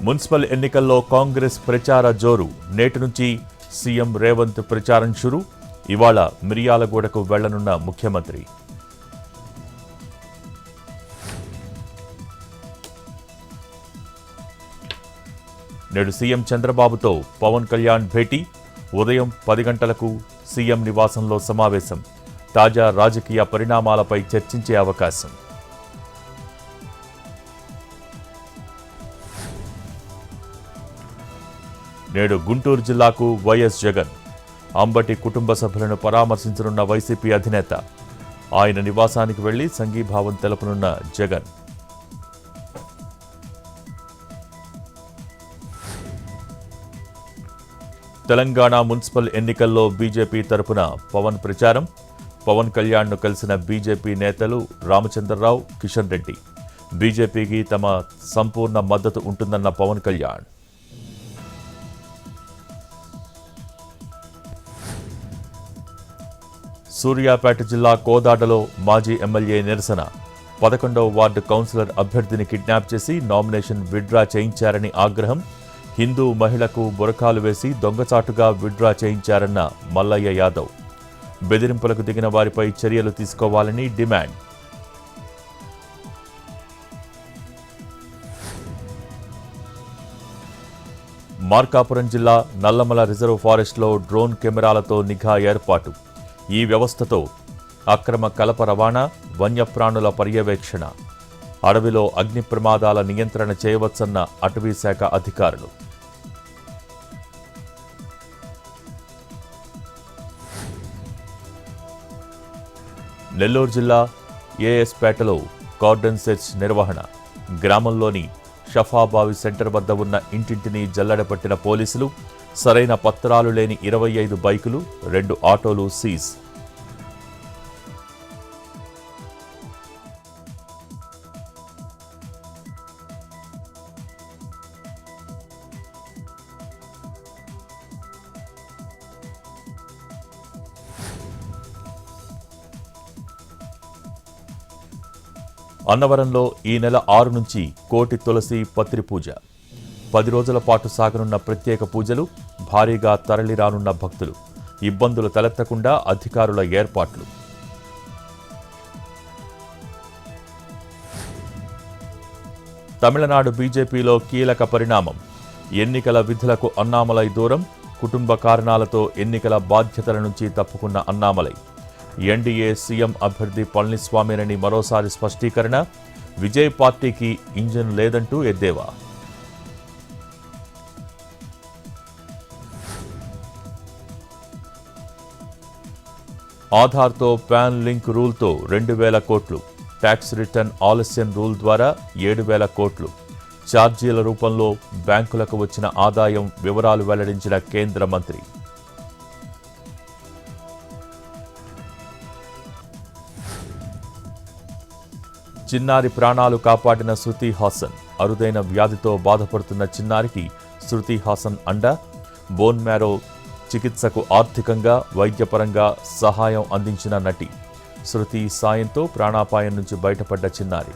Municipal ఎన్నికల్లో కాంగ్రెస్ ప్రచార జోరు. నేటి నుంచి సీఎం రేవంత్ ప్రచారం షురు. ఇవాళ మిర్యాలగూడకు వెళ్లనున్న ముఖ్యమంత్రి. నేడు సీఎం చంద్రబాబుతో పవన్ కళ్యాణ్ భేటీ. ఉదయం 10 గంటలకు సీఎం నివాసంలో సమావేశం. తాజా రాజకీయ పరిణామాలపై చర్చించే అవకాశం. నేడు గుంటూరు జిల్లాకు వైఎస్ జగన్. అంబటి కుటుంబ సభ్యులను పరామర్శించనున్న వైసీపీ అధినేత. ఆయన నివాసానికి వెళ్లి సంఘీభావం తెలపనున్న జగన్. తెలంగాణ మున్సిపల్ ఎన్నికల్లో బీజేపీ తరపున పవన్ ప్రచారం. పవన్ కళ్యాణ్ను కలిసిన బీజేపీ నేతలు రామచంద్రరావు, కిషన్ రెడ్డి. బీజేపీకి తమ సంపూర్ణ మద్దతు ఉంటుందన్న పవన్ కళ్యాణ్. సూర్యాపేట జిల్లా కోదాడలో మాజీ ఎమ్మెల్యే నిరసన. 11వ వార్డు కౌన్సిలర్ అభ్యర్థిని కిడ్నాప్ చేసి నామినేషన్ విత్డ్రా చేయించారని ఆగ్రహం. హిందూ మహిళకు బురకాలు వేసి దొంగచాటుగా విత్డ్రా చేయించారన్న మల్లయ్య యాదవ్. బెదిరింపులకు దిగిన వారిపై చర్యలు తీసుకోవాలని డిమాండ్. మార్కాపురం జిల్లా నల్లమల రిజర్వ్ ఫారెస్ట్లో డ్రోన్ కెమెరాలతో నిఘా ఏర్పాటు. ఈ వ్యవస్థతో అక్రమ కలప రవాణా, వన్యప్రాణుల పర్యవేక్షణ, అడవిలో అగ్ని ప్రమాదాల నియంత్రణ చేయవచ్చన్న అటవీశాఖ అధికారులు. నెల్లూరు జిల్లా ఏఎస్పేటలో కార్డన్ సెర్చ్ నిర్వహణ. గ్రామంలోని షఫాబావి సెంటర్ వద్ద ఉన్న ఇంటింటిని జల్లెడపట్టిన పోలీసులు. సరైన పత్రాలు లేని 25 బైకులు, 2 ఆటోలు సీజ్. అన్నవరంలో ఈ నెల 6 నుంచి కోటి తులసి పత్రి పూజ. 10 రోజుల పాటు సాగనున్న ప్రత్యేక పూజలు. భారీగా తరలిరానున్న భక్తులు. ఇబ్బందులు తలెత్తకుండా అధికారుల ఏర్పాట్లు. తమిళనాడు బీజేపీలో కీలక పరిణామం. ఎన్నికల విధులకు అన్నామలై దూరం. కుటుంబ కారణాలతో ఎన్నికల బాధ్యతల నుంచి తప్పుకున్న అన్నామలై. ఎన్డీఏ సీఎం అభ్యర్థి పళనిస్వామినని మరోసారి స్పష్టీకరణ. విజయ్ పార్టీకి ఇంజన్ లేదంటూ ఎద్దేవా. ఆధార్తో పాన్ లింక్ రూల్తో 2,000 కోట్లు. ట్యాక్స్ రిటర్న్ ఆలస్యం రూల్ ద్వారా 7,000 కోట్లు. ఛార్జీల రూపంలో బ్యాంకులకు వచ్చిన ఆదాయం వివరాలు వెల్లడించిన కేంద్ర మంత్రి. చిన్నారి ప్రాణాలు కాపాడిన శృతి హాసన్. అరుదైన వ్యాధితో బాధపడుతున్న చిన్నారికి శృతి హాసన్ అండ. బోన్ మ్యారో చికిత్సకు ఆర్థికంగా, వైద్యపరంగా సహాయం అందించిన నటి. శృతి సాయంతో ప్రాణాపాయం నుంచి బయటపడ్డ చిన్నారి.